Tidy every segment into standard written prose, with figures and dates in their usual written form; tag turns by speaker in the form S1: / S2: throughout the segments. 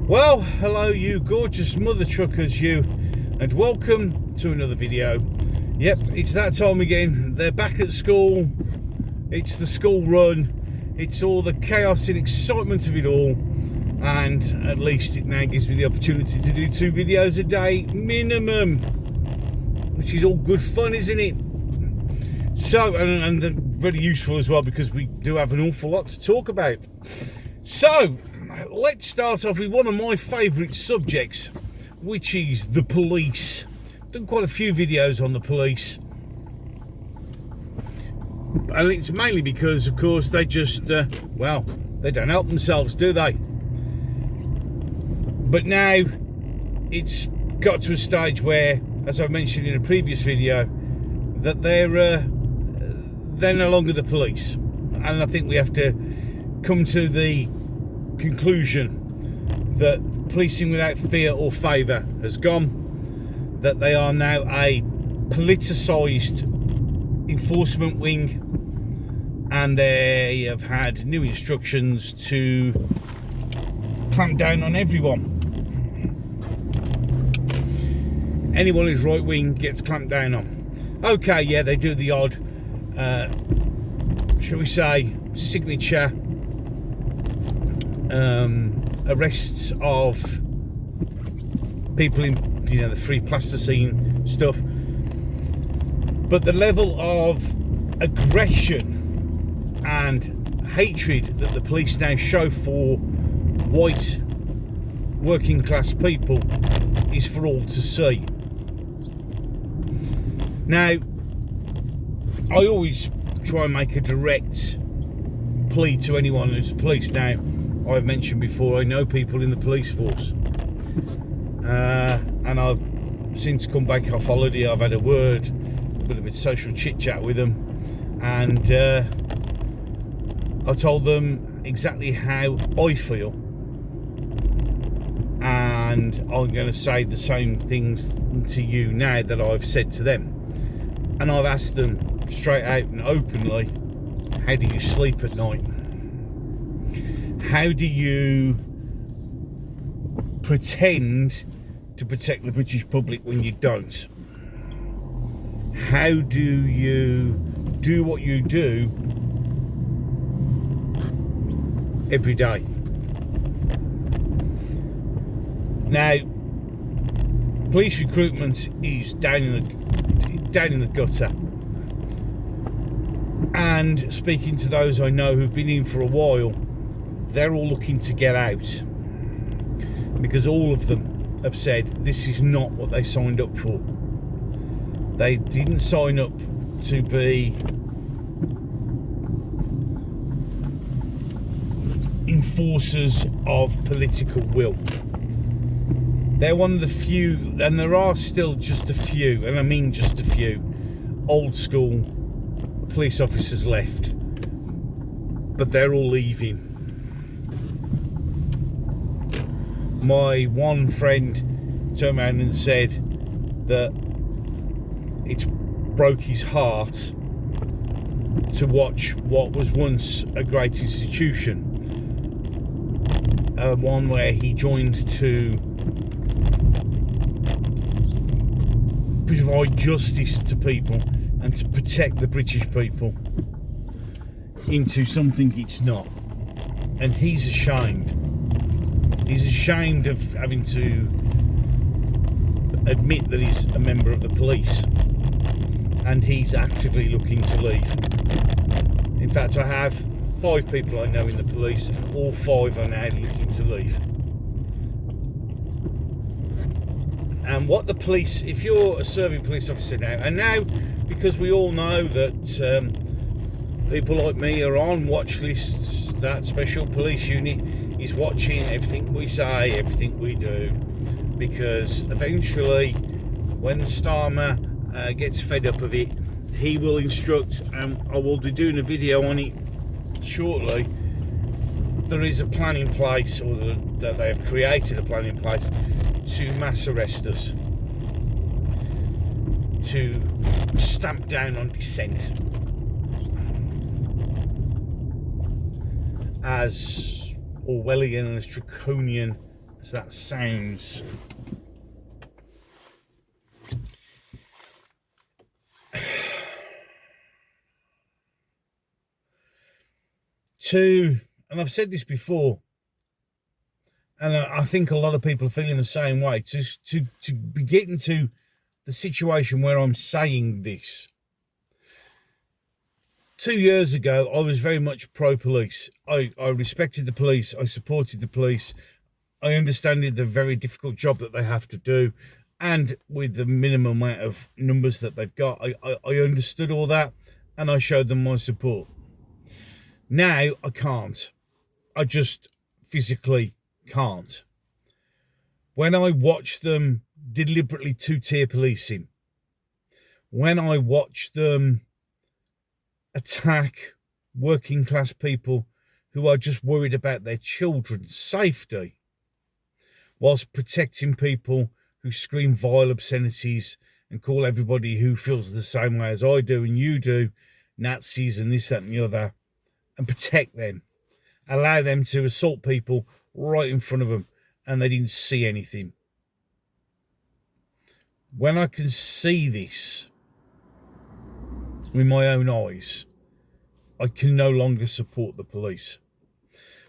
S1: Well, hello you gorgeous mother truckers, you, and welcome to another video. Yep, it's that time again. They're back at school. It's the school run. It's all the chaos and excitement of it all, and at least it now gives me the opportunity to do 2 videos a day minimum, which is all good fun, isn't it? So, and they're very useful as well, because we do have an awful lot to talk about. So let's start off with one of my favourite subjects, which is the police. I've done quite a few videos on the police, and it's mainly because, of course, they just well, they don't help themselves, do they? But now it's got to a stage where, as I mentioned in a previous video, that they're no longer the police, and I think we have to come to the conclusion that policing without fear or favour has gone, that they are now a politicised enforcement wing, and they have had new instructions to clamp down on everyone. Anyone who's right wing gets clamped down on. Okay, yeah, they do the odd shall we say signature arrests of people in, you know, the free plasticine stuff, but the level of aggression and hatred that the police now show for white working class people is for all to see. Now, I always try and make a direct plea to anyone who's police. Now, I've mentioned before, I know people in the police force, and I've since come back off holiday. I've had a bit of social chit chat with them, and I told them exactly how I feel, and I'm going to say the same things to you now that I've said to them. And I've asked them straight out and openly, how do you sleep at night? How do you pretend to protect the British public when you don't? How do you do what you do every day? Now, police recruitment is down in the gutter, and speaking to those I know who've been in for a while, they're all looking to get out, because all of them have said this is not what they signed up for. They didn't sign up to be enforcers of political will. They're one of the few, and there are still just a few, and I mean just a few, old school police officers left, but they're all leaving. My one friend turned around and said that it broke his heart to watch what was once a great institution, one where he joined to provide justice to people and to protect the British people, into something it's not. And he's ashamed. He's ashamed of having to admit that he's a member of the police, and he's actively looking to leave. In fact, I have 5 people I know in the police, and all 5 are now looking to leave. And what the police, if you're a serving police officer now, and now, because we all know that people like me are on watch lists, that special police unit is watching everything we say, everything we do, because eventually, when Starmer gets fed up of it, he will instruct, and I will be doing a video on it shortly. There is a plan in place, or that they have created a plan in place to mass arrest us, to stamp down on dissent, as Orwellian and as draconian as that sounds. And I've said this before, and I think a lot of people are feeling the same way, to be getting to the situation where I'm saying this. 2 years ago, I was very much pro-police. I respected the police. I supported the police. I understand the very difficult job that they have to do, and with the minimum amount of numbers that they've got, I understood all that, and I showed them my support. Now I can't. I just physically can't. When I watch them deliberately two-tier policing, when I watch them attack working class people who are just worried about their children's safety, whilst protecting people who scream vile obscenities and call everybody who feels the same way as I do and you do Nazis and this, that and the other, and protect them, allow them to assault people right in front of them and they didn't see anything. When I can see this with my own eyes, I can no longer support the police.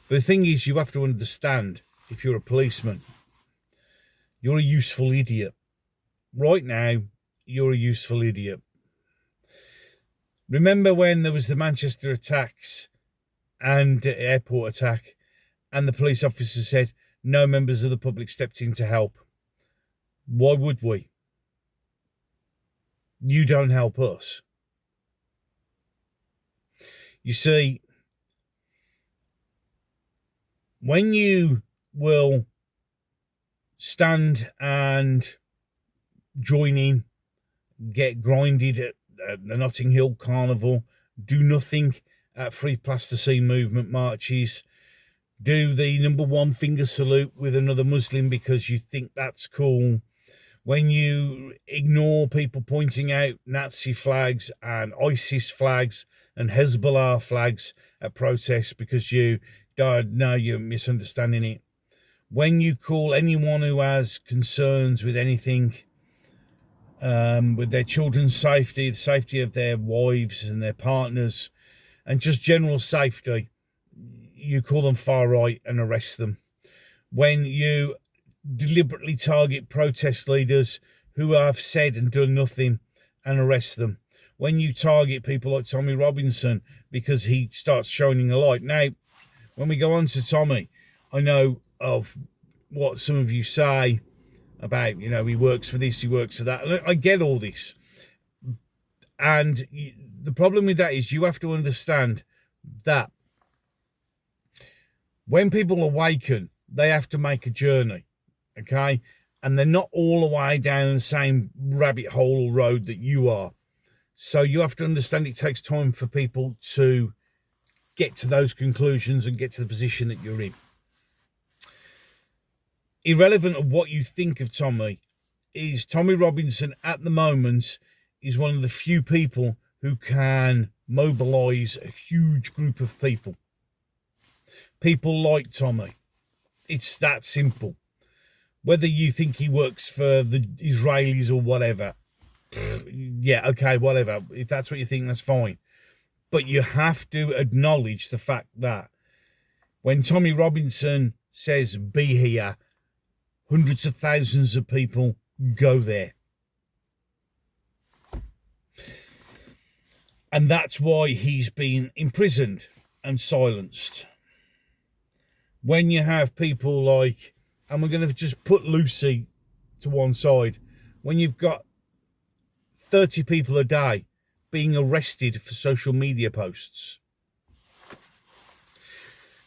S1: But the thing is, you have to understand, if you're a policeman, you're a useful idiot. Right now, you're a useful idiot. Remember when there was the Manchester attacks and airport attack, and the police officer said no members of the public stepped in to help? Why would we? You don't help us. You see, when you will stand and join in, get grinded at the Notting Hill Carnival, do nothing at Free Plasticine movement marches, do the number one finger salute with another Muslim because you think that's cool, when you ignore people pointing out Nazi flags and ISIS flags and Hezbollah flags at protests because you're misunderstanding it, when you call anyone who has concerns with anything, with their children's safety, the safety of their wives and their partners, and just general safety, you call them far right and arrest them. When you deliberately target protest leaders who have said and done nothing and arrest them. When you target people like Tommy Robinson because he starts shining a light. Now, when we go on to Tommy, I know of what some of you say about, he works for this, he works for that. And I get all this. And the problem with that is you have to understand that when people awaken, they have to make a journey, okay? And they're not all the way down the same rabbit hole or road that you are. So you have to understand it takes time for people to get to those conclusions and get to the position that you're in. Irrelevant of what you think of Tommy, is Tommy Robinson at the moment is one of the few people who can mobilise a huge group of people. People like Tommy. It's that simple. Whether you think he works for the Israelis or whatever, yeah, okay, whatever. If that's what you think, that's fine. But you have to acknowledge the fact that when Tommy Robinson says, be here, hundreds of thousands of people go there. And that's why he's been imprisoned and silenced. When you have people like, and we're going to just put Lucy to one side, when you've got 30 people a day being arrested for social media posts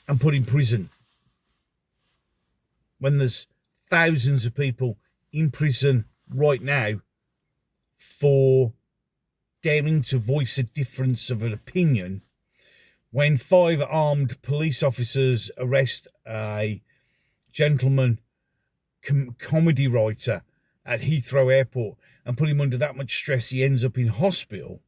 S1: and put in prison, when there's thousands of people in prison right now for daring to voice a difference of an opinion, when 5 armed police officers arrest a gentleman comedy writer at Heathrow Airport and put him under that much stress he ends up in hospital,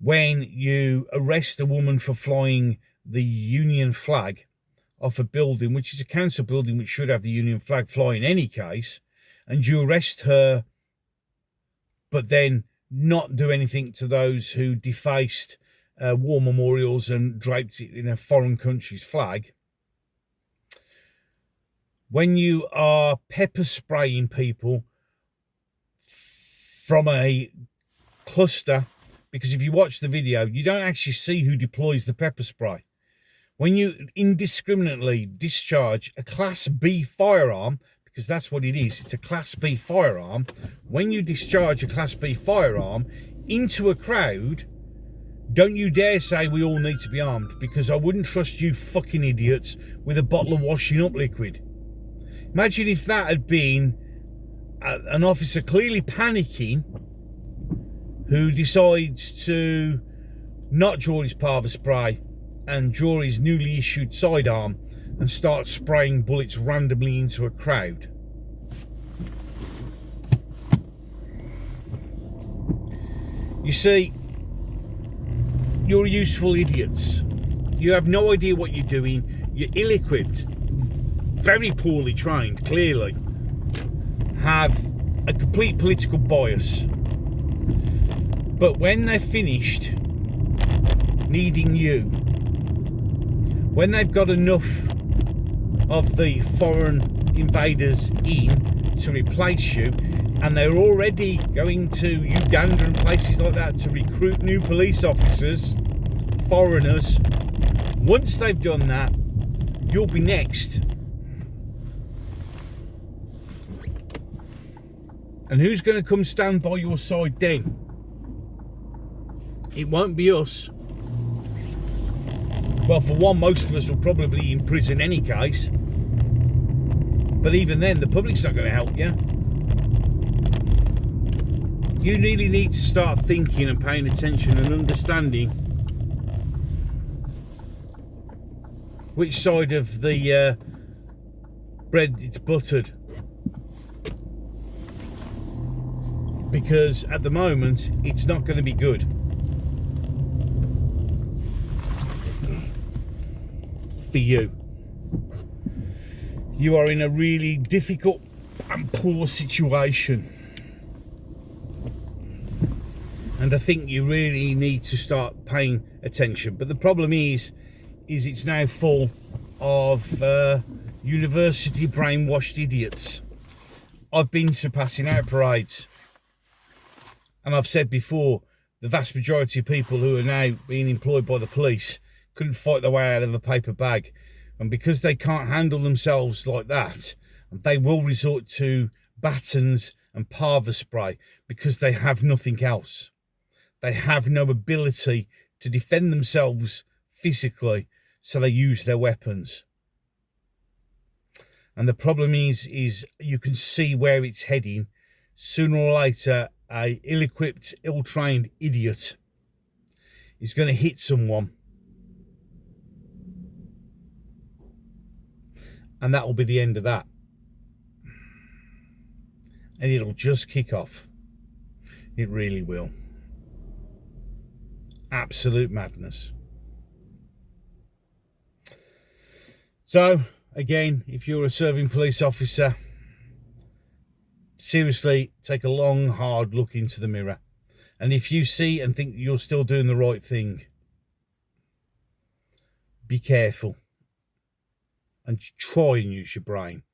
S1: when you arrest a woman for flying the Union flag off a building, which is a council building which should have the Union flag fly in any case, and you arrest her, but then not do anything to those who defaced war memorials and draped it in a foreign country's flag. When you are pepper spraying people from a cluster, because if you watch the video, you don't actually see who deploys the pepper spray. When you indiscriminately discharge a Class B firearm, because that's what it is, it's a Class B firearm. When you discharge a Class B firearm into a crowd, don't you dare say we all need to be armed, because I wouldn't trust you fucking idiots with a bottle of washing up liquid. Imagine if that had been an officer clearly panicking who decides to not draw his Parva spray and draw his newly issued sidearm and start spraying bullets randomly into a crowd. You see, you're useful idiots. You have no idea what you're doing. You're ill-equipped, very poorly trained, clearly, have a complete political bias. But when they're finished needing you, when they've got enough of the foreign invaders in to replace you, and they're already going to Uganda and places like that to recruit new police officers, foreigners, once they've done that, you'll be next. And who's going to come stand by your side then? It won't be us. Well, for one, most of us will probably be in prison any case. But even then, the public's not going to help you. You really need to start thinking and paying attention and understanding which side of the bread it's buttered. Because at the moment, it's not going to be good. For you. You are in a really difficult and poor situation. And I think you really need to start paying attention. But the problem is it's now full of university brainwashed idiots. I've been to passing out parades. And I've said before, the vast majority of people who are now being employed by the police couldn't fight their way out of a paper bag. And because they can't handle themselves like that, they will resort to batons and Parva spray because they have nothing else. They have no ability to defend themselves physically, so they use their weapons. And the problem is you can see where it's heading. Sooner or later, a ill-equipped, ill-trained idiot is going to hit someone. And that will be the end of that. And it'll just kick off. It really will. Absolute madness. So, again, if you're a serving police officer, seriously, take a long, hard look into the mirror. And if you see and think you're still doing the right thing, be careful. And try and use your brain.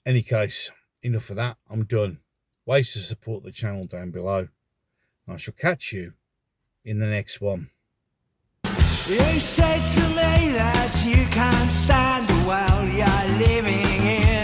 S1: Any case, enough of that. I'm done. Ways to support the channel down below. I shall catch you in the next one.
S2: You said to me that you can't stand the world you're living in.